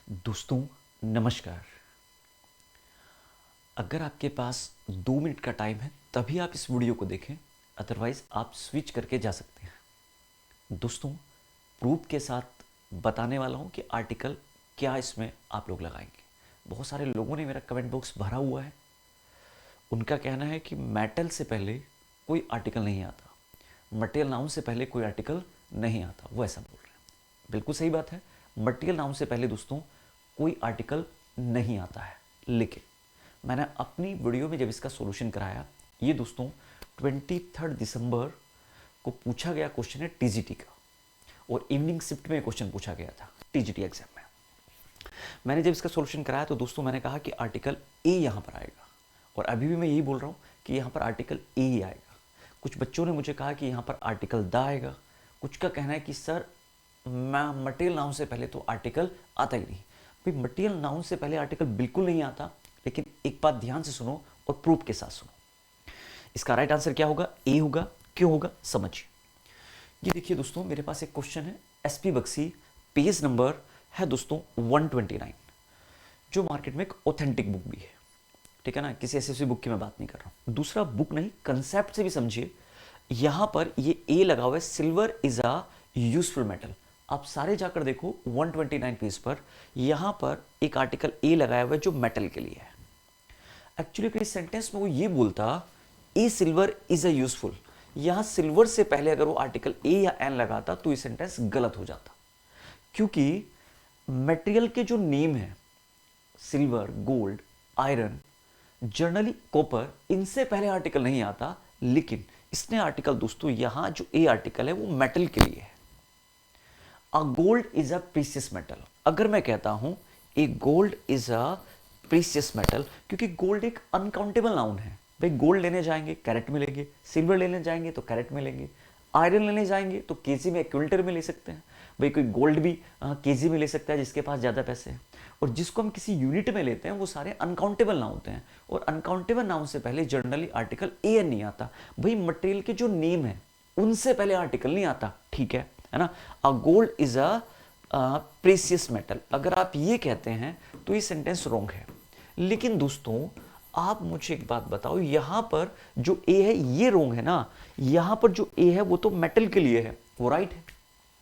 दोस्तों नमस्कार। अगर आपके पास 2 मिनट का टाइम है तभी आप इस वीडियो को देखें, अदरवाइज आप स्विच करके जा सकते हैं। दोस्तों प्रूफ के साथ बताने वाला हूँ कि आर्टिकल क्या इसमें आप लोग लगाएंगे। बहुत सारे लोगों ने मेरा कमेंट बॉक्स भरा हुआ है। उनका कहना है कि मेटल से पहले कोई आर्टिकल नहीं आता, मटेरियल नाउन से पहले कोई आर्टिकल नहीं आता। वो ऐसा बोल रहे हैं। बिल्कुल सही बात है, मटेरियल नाउन से पहले दोस्तों कोई आर्टिकल नहीं आता है। लेकिन मैंने अपनी वीडियो में जब इसका सॉल्यूशन कराया, ये दोस्तों 23 दिसंबर को पूछा गया क्वेश्चन है टीजीटी का, और इवनिंग शिफ्ट में क्वेश्चन पूछा गया था टीजीटी एग्जाम में। मैंने जब इसका सॉल्यूशन कराया तो दोस्तों मैंने कहा कि आर्टिकल ए यहाँ पर आएगा, और अभी भी मैं यही बोल रहा हूँ कि यहाँ पर आर्टिकल ए ही आएगा। कुछ बच्चों ने मुझे कहा कि यहाँ पर आर्टिकल द आएगा। कुछ का कहना है कि सर मटेरियल नाउन से पहले तो आर्टिकल आता ही नहीं। भाई मटेरियल नाउन से पहले आर्टिकल बिल्कुल नहीं आता, लेकिन एक बात ध्यान से सुनो और प्रूफ के साथ सुनो। इसका राइट आंसर क्या होगा? ए होगा। क्यों होगा समझिए। ये देखिए दोस्तों, मेरे पास एक क्वेश्चन है एसपी बख्शी, पेज नंबर है दोस्तों 129, जो मार्केट में एक ऑथेंटिक बुक भी है। ठीक है ना, किसी एसएससी बुक की मैं बात नहीं कर रहा हूं, दूसरा बुक नहीं, कंसेप्ट से भी समझिए। यहां पर ये ए लगा हुआ है, silver is a useful metal. आप सारे जाकर देखो 129 पेज पर, यहां पर एक आर्टिकल ए लगाया हुआ है जो मेटल के लिए है। एक्चुअली इस सेंटेंस में वो ये बोलता ए सिल्वर इज अ यूजफुल, यहां सिल्वर से पहले अगर वो आर्टिकल ए या एन लगाता तो ये सेंटेंस गलत हो जाता, क्योंकि मटेरियल के जो नेम है silver, gold, iron, generally copper, इनसे पहले आर्टिकल नहीं आता। लेकिन इसने आर्टिकल दोस्तों यहां जो ए आर्टिकल है वो मेटल के लिए है। A gold is a precious metal, अगर मैं कहता हूं a gold is a precious metal, क्योंकि गोल्ड एक अनकाउंटेबल नाउन है। भाई गोल्ड लेने जाएंगे कैरेट में लेंगे, सिल्वर लेने जाएंगे तो कैरेट में लेंगे, आयरन लेने जाएंगे तो केजी में, क्विंटल में ले सकते हैं। भाई कोई गोल्ड भी केजी में ले सकता है जिसके पास ज़्यादा पैसे हैं, और जिसको हम किसी यूनिट में लेते हैं वो सारे अनकाउंटेबल नाउन होते हैं, और अनकाउंटेबल नाउन से पहले जनरली आर्टिकल ए एन नहीं आता। भाई मटेरियल के जो नेम है उनसे पहले आर्टिकल नहीं आता। ठीक है ना। अ gold is a precious metal, अगर आप ये कहते हैं तो ये सेंटेंस रॉन्ग है। लेकिन दोस्तों आप मुझे एक बात बताओ, यहां पर जो ए है ये रॉन्ग है ना, यहां पर जो ए है वो तो मेटल के लिए है, वो राइट है।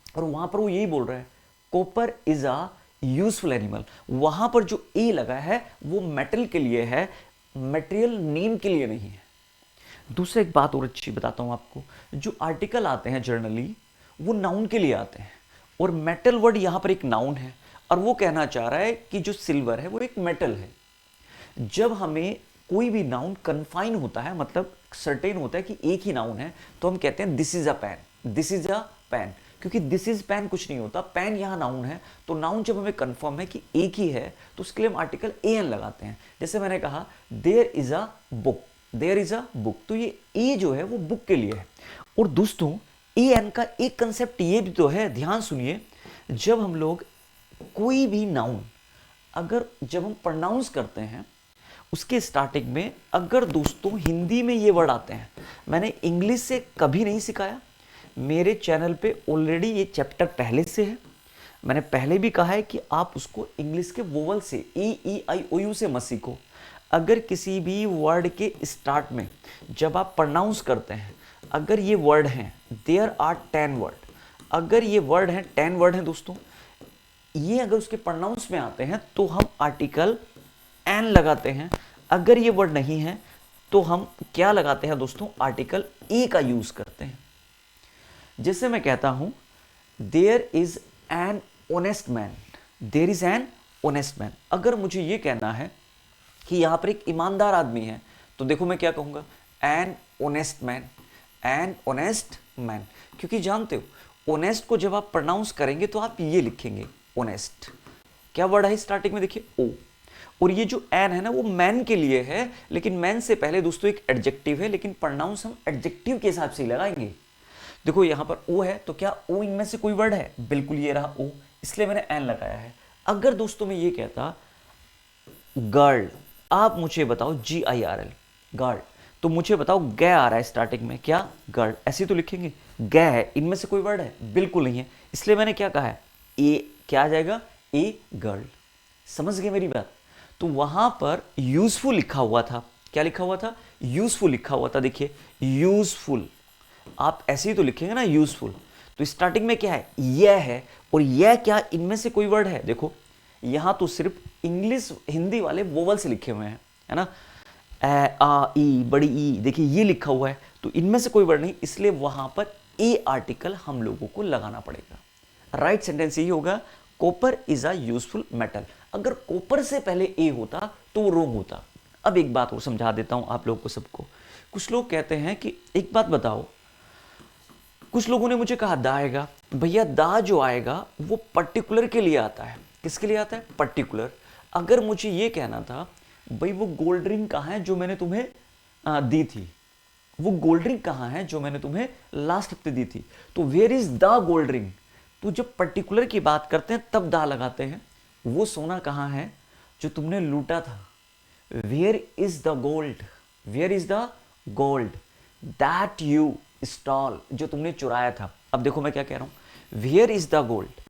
और वहां पर वो यही बोल रहा है copper is a useful animal, वहां पर जो ए लगा है वो मेटल के लिए है, मटेरियल नेम के लिए नहीं है। दूसरा एक बात और अच्छी बताता हूं आपको, जो आर्टिकल आते हैं जर्नली वो नाउन के लिए आते हैं, और मेटल वर्ड यहां पर एक नाउन है, और वो कहना चाह रहा है कि जो सिल्वर है वो एक मेटल है। जब हमें कोई भी नाउन कन्फाइन होता है, मतलब सर्टेन होता है कि एक ही नाउन है, तो हम कहते हैं this is a pen, this is a pen, क्योंकि दिस इज पेन कुछ नहीं होता, पेन यहां नाउन है। तो नाउन जब हमें कंफर्म है कि एक ही है तो उसके लिए हम आर्टिकल ए एन लगाते हैं। जैसे मैंने कहा there is a book, there is a book, तो ये ए जो है वो बुक के लिए है। और दोस्तों ए एन का एक कंसेप्ट ये भी तो है, ध्यान सुनिए। जब हम लोग कोई भी नाउन अगर जब हम प्रोनाउंस करते हैं उसके स्टार्टिंग में अगर दोस्तों हिंदी में ये वर्ड आते हैं, मैंने इंग्लिश से कभी नहीं सिखाया, मेरे चैनल पे ऑलरेडी ये चैप्टर पहले से है। मैंने पहले भी कहा है कि आप उसको इंग्लिश के वोवल से E-E-I-O-U से मत सीखो। अगर किसी भी वर्ड के स्टार्ट में जब आप प्रोनाउंस करते हैं, अगर ये वर्ड हैं, देयर आर 10 वर्ड, अगर ये वर्ड हैं 10 वर्ड हैं दोस्तों, ये अगर उसके प्रोनाउंस में आते हैं तो हम आर्टिकल एन लगाते हैं। अगर ये वर्ड नहीं है तो हम क्या लगाते हैं दोस्तों? आर्टिकल ए का यूज करते हैं। जैसे मैं कहता हूं there is an honest man, there is an honest man, अगर मुझे ये कहना है कि यहां पर एक ईमानदार आदमी है, तो देखो मैं क्या कहूंगा? N honest man, N honest man, क्योंकि जानते हो ऑनेस्ट को जब आप प्रोनाउंस करेंगे तो आप ये लिखेंगे ऑनेस्ट। क्या वर्ड है स्टार्टिंग में? देखिए ओ, और ये जो एन है ना वो मैन के लिए है, लेकिन मैन से पहले दोस्तों एक एडजेक्टिव है, लेकिन प्रोनाउंस हम एडजेक्टिव के हिसाब से ही लगाएंगे। देखो यहां पर ओ है, तो क्या ओ इनमें से कोई वर्ड है? बिल्कुल ये रहा ओ, इसलिए मैंने एन लगाया है। अगर दोस्तों मैं ये कहता गर्ल, आप मुझे बताओ GIRL, गर्ल, तो मुझे बताओ गे आ रहा है स्टार्टिंग में, क्या? गर्ल, ऐसे तो लिखेंगे। गे है, इनमें से कोई वर्ड है? बिल्कुल नहीं है, इसलिए मैंने क्या कहा है? ए, क्या आ जाएगा? A girl. समझ गए मेरी बात? तो वहां पर यूजफुल लिखा हुआ था। क्या लिखा हुआ था? यूजफुल लिखा हुआ था। देखिए यूजफुल, आप ऐसे ही तो लिखेंगे ना यूजफुल। तो स्टार्टिंग में क्या है? यह है, और यह क्या इनमें से कोई वर्ड है? देखो यहां तो सिर्फ इंग्लिश हिंदी वाले वोवल से लिखे हुए हैं, है ना, ए आ ई, बड़ी ई, देखिए ये लिखा हुआ है, तो इनमें से कोई वर्ड नहीं, इसलिए वहां पर ए आर्टिकल हम लोगों को लगाना पड़ेगा। राइट सेंटेंस यही होगा, copper is a useful metal. अगर कॉपर से पहले ए होता तो वो रोंग होता। अब एक बात और समझा देता हूं आप लोगों को सबको। कुछ लोग कहते हैं कि एक बात बताओ, कुछ लोगों ने मुझे कहा दा आएगा। भैया दा जो आएगा वो पर्टिकुलर के लिए आता है। किसके लिए आता है? पर्टिकुलर। अगर मुझे ये कहना था भाई वो गोल्ड रिंग कहाँ है जो मैंने तुम्हें दी थी, वो गोल्ड रिंग कहाँ है जो मैंने तुम्हें लास्ट हफ्ते दी थी, तो where is the gold ring. तो जब पर्टिकुलर की बात करते हैं तब दा लगाते हैं। वो सोना कहाँ है जो तुमने लूटा था? Where is the gold, where is the gold that you stole, जो तुमने चुराया था। अब देखो मैं क्या कह रहा हूं, where is the gold,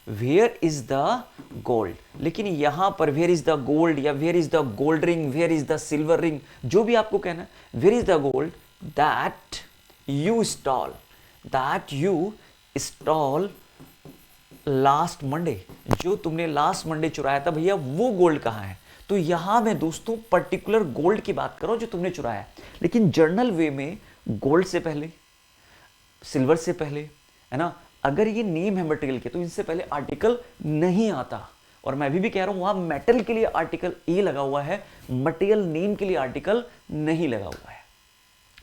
where is the gold, लेकिन यहां पर वेयर इज द गोल्ड या where is the gold ring, where is the silver ring, जो भी आपको कहना है, where is the gold that you stole, that you stole last Monday, जो तुमने लास्ट मंडे चुराया था, भैया वो गोल्ड कहां है? तो यहां मैं दोस्तों पर्टिकुलर गोल्ड की बात कर रहा हूं जो तुमने चुराया है। लेकिन जर्नल वे में गोल्ड से पहले, सिल्वर से पहले, है ना, अगर ये नेम है मटेरियल के तो इनसे पहले आर्टिकल नहीं आता। और मैं अभी भी कह रहा हूं वहां मेटल के लिए आर्टिकल ए लगा हुआ है, मटेरियल नेम के लिए आर्टिकल नहीं लगा हुआ है।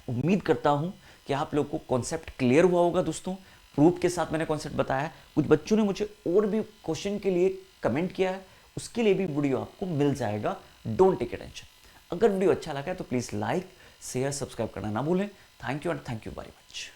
उम्मीद करता हूं कि आप लोग को कॉन्सेप्ट क्लियर हुआ होगा दोस्तों। प्रूफ के साथ मैंने कॉन्सेप्ट बताया। कुछ बच्चों ने मुझे और भी क्वेश्चन के लिए कमेंट किया है, उसके लिए भी वीडियो आपको मिल जाएगा। Don't take tension. अगर वीडियो अच्छा लगा है तो प्लीज लाइक शेयर सब्सक्राइब करना ना भूलें। Thank you and thank you very much.